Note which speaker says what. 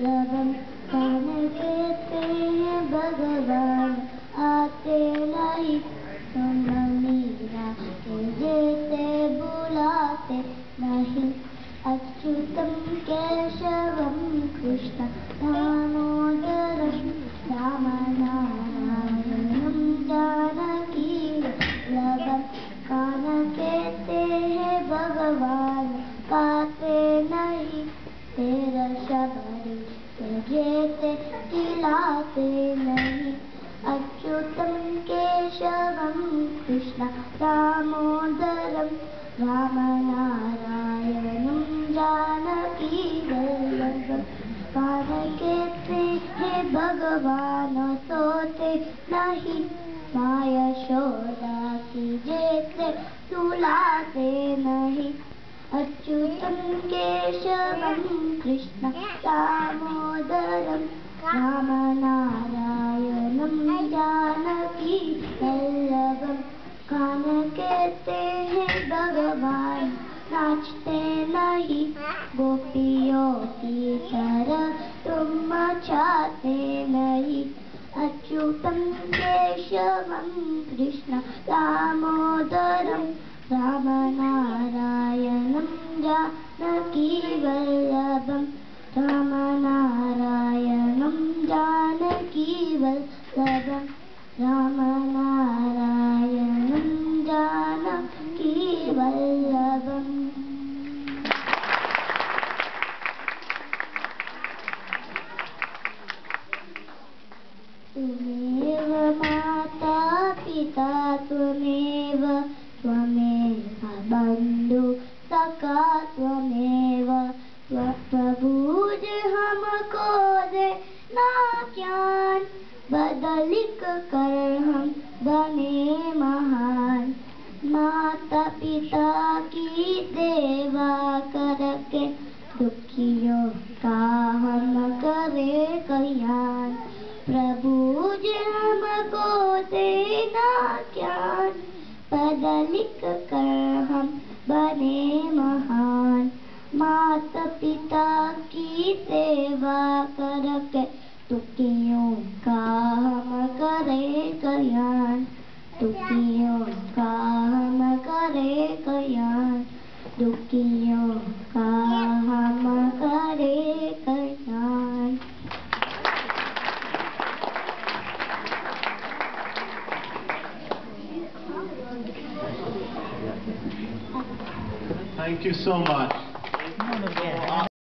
Speaker 1: लगन कान कहते हैं भगवान आते नहीं सुन मीरा के जेते बुलाते नहीं अच्युतम केशवम कृष्ण दामोदरम रामनारायणम जानकी लगन कान कहते हैं भगवान गाते नहीं तेरा शबरी जेते खिलाते नहीं अच्युतम केशवम कृष्ण दामोदरम रामनारायणम जानकी वल्लभम कान कहते हैं भगवान सोते नहीं माँ यशोदा की जेते सुलाते नहीं अच्युतम केशवम कृष्ण दामोदरम रामनारायणम जानकी वल्लभम कान कहते हैं भगवान नाचते नहीं गोपियों की तरह तुम मचाते नहीं अच्युतम केशवम कृष्ण दामोदरम रामनारायणम जानकी वल्लभम रामनारायणम जानकी वल्लभम रामनारायणम जानकी वल्लभम। त्वमेव माता पिता त्वमेव त्वमेव बंधु सखा त्वमेव प्रभुज हमको दे ना ज्ञान बदलिक कर हम बने महान माता पिता की सेवा करके दुखियों का हम करे कल्याण प्रभु जी हमको देना ज्ञान बदलिक कर हम बने महान माता पिता की सेवा करके दुखियों का हम करे कल्याण दुखियों का हम करे कल्याण दुखियों का हम करे कल्याण।
Speaker 2: Thank you so much.